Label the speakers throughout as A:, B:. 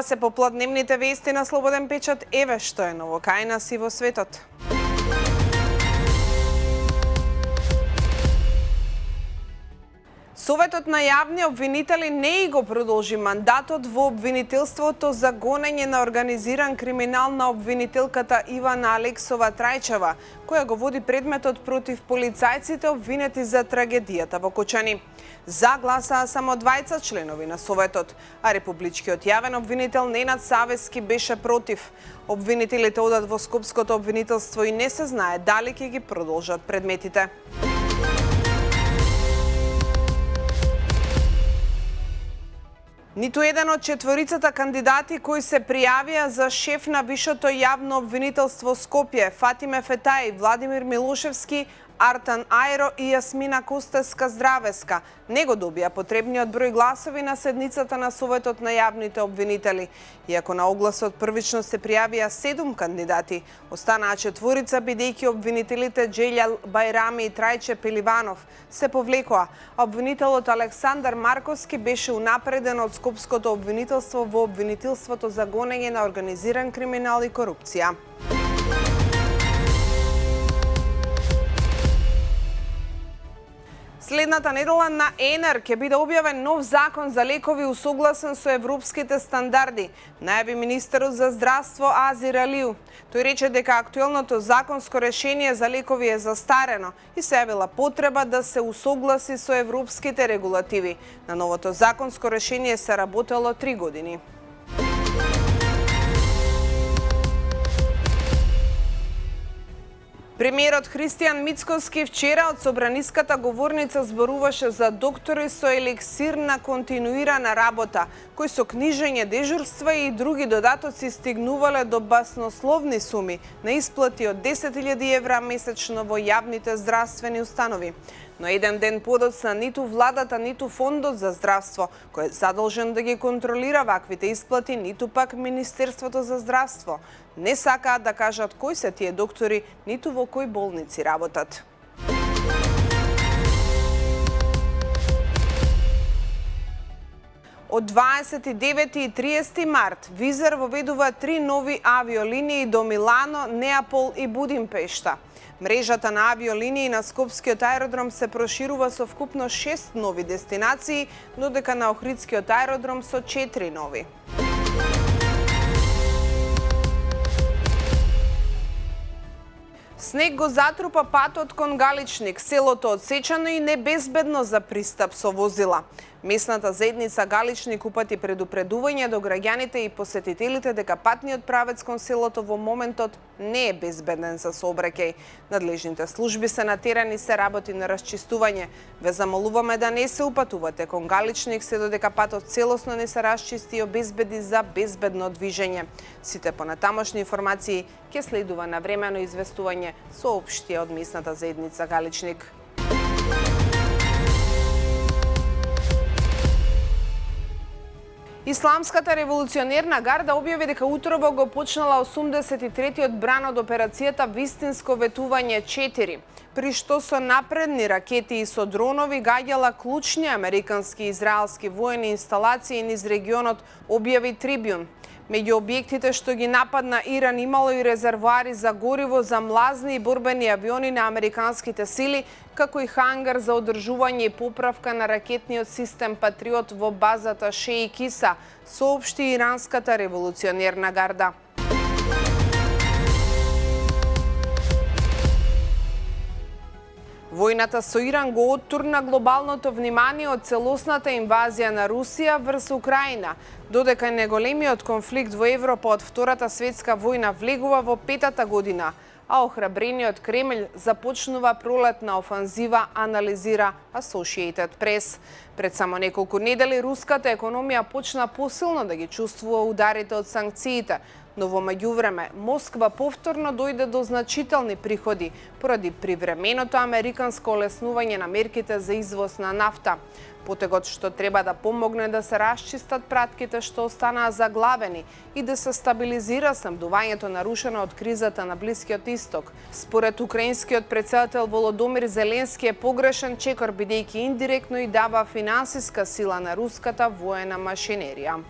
A: се попладневните вести на Слободен печат, еве што е ново кај нас и во светот. Советот на јавни обвинители не и го продолжи мандатот во обвинителството за гонење на организиран криминал на обвинителката Ивана Алексова Трајчева, која го води предметот против полицајците обвинети за трагедијата во Кочани. За гласаа само 20 членови на Советот, а републичкиот јавен обвинител Ненад Савески беше против. Обвинителите одат во Скопското обвинителство и не се знае дали ќе ги продолжат предметите. Ниту еден од четворицата кандидати кои се пријавија за шеф на Вишото јавно обвинителство Скопје, Фатиме Фетај, Владимир Милошевски, Артан Ајро и Јасмина Костеска-Здравеска не го добија потребниот број гласови на седницата на Советот на јавните обвинители. Иако на огласот првично се пријавија 7 кандидати, останаа четворица бидејќи обвинителите Джелјал Бајрами и Трајче Пеливанов се повлекоа, а обвинителот Александар Марковски беше унапреден од Скопското обвинителство во обвинителството за гонење на организиран криминал и корупција. Следната недела на ЕНЕР ќе биде објавен нов закон за лекови усогласен со европските стандарди, најави министерот за здравство Азир Алиу. Тој рече дека актуелното законско решение за лекови е застарено и се јавила потреба да се усогласи со европските регулативи. На новото законско решение се работело 3 години. Премиерот Христијан Мицкоски вчера од собраниската говорница зборуваше за доктори со еликсир на континуирана работа, кои со книжење дежурства и други додатоци стигнувале до баснословни суми на исплати од 10.000 евра месечно во јавните здравствени установи. Но еден ден подоцна ниту владата, ниту фондот за здравство, кој е задолжен да ги контролира ваквите исплати, ниту пак Министерството за здравство не сакаат да кажат кои се тие доктори, ниту во кои болници работат. Од 29 и 30 март Визер воведува 3 нови авиолинии до Милано, Неапол и Будимпешта. Мрежата на авиолинии на Скопскиот аеродром се проширува со вкупно 6 нови дестинации, додека на Охридскиот аеродром со 4 нови. Снег го затрупа патот кон Галичник, селото одсечено и небезбедно за пристап со возила. Местната заедница Галичник упати предупредување до граѓаните и посетителите дека патниот правец кон селото во моментот не е безбеден за сообраќај. Надлежните служби се на терен и се работи на расчистување. Ве замолуваме да не се упатувате кон Галичник се додека патот целосно не се расчисти и обезбеди за безбедно движење. Сите понатамошни информации ќе следува навремено известување, соопшти од местната заедница Галичник. Исламската револуционерна гарда објави дека утрово го почнала 83-тиот бран од операцијата Вистинско ветување 4, при што со напредни ракети и со дронови гаѓала клучни американски и израелски воени инсталации низ регионот, објави Трибјун. Меѓу објектите што ги нападна Иран имало и резервоари за гориво за млазни и борбени авиони на американските сили, како и хангар за одржување и поправка на ракетниот систем Патриот во базата Шеи Киса, соопшти иранската револуционерна гарда. Војната со Иран го оттурна глобалното внимание од целосната инвазија на Русија врз Украина, додека неголемиот конфликт во Европа од Втората светска војна влегува во 5-та година, а охрабрениот Кремљ започнува пролетна офанзива, анализира Associated Press. Пред само неколку недели руската економија почна посилно да ги чувствува ударите од санкциите, но во меѓувреме Москва повторно дојде до значителни приходи поради привременото американско олеснување на мерките за извоз на нафта. Потегот што треба да помогне да се расчистат пратките што останаа заглавени и да се стабилизира снабдувањето нарушено од кризата на Блискиот Исток. Според украинскиот претседател Володомир Зеленски е погрешен чекор бидејќи индиректно и дава финансиска сила на руската воена машинерија.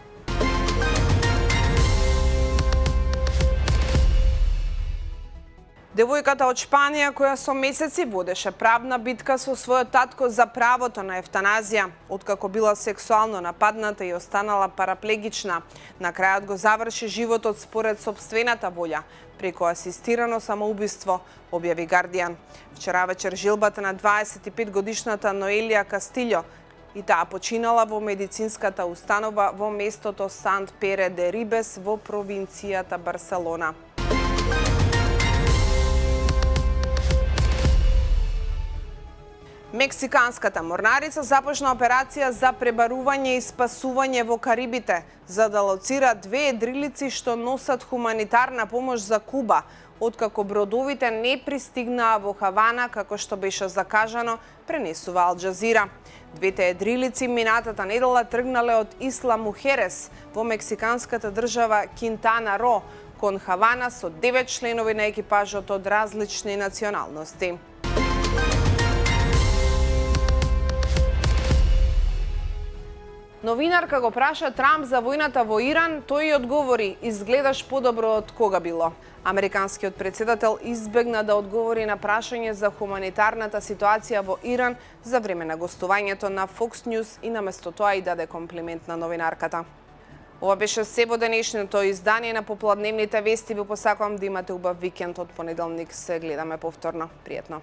A: Девојката од Шпанија, која со месеци водеше правна битка со својот татко за правото на евтаназија, откако била сексуално нападната и останала параплегична, на крајот го заврши животот според сопствената волја, преку асистирано самоубиство, објави Гардијан. Вчера вечер жилбата на 25-годишната Ноелија Кастилјо и таа починала во медицинската установа во местото Sant Pere de Ribes во провинцијата Барселона. Мексиканската морнарица започна операција за пребарување и спасување во Карибите, за да лоцира две едрилици што носат хуманитарна помош за Куба, откако бродовите не пристигнаа во Хавана како што беше закажано, пренесува Ал Джазира. Двете едрилици минатата недела тргнале од Исла Мухерес во мексиканската држава Кинтана Ро кон Хавана со 9 членови на екипажот од различни националности. Новинарка го праша Трамп за војната во Иран, тој и одговори: "Изгледаш подобро од кога било." Американскиот претседател избегна да одговори на прашање за хуманитарната ситуација во Иран за време на гостувањето на Fox News и наместо тоа и даде комплимент на новинарката. Ова беше се во денешното издание на Попладневните вести. Ви посакувам да имате убав викенд. Од понеделник се гледаме повторно. Пријатно.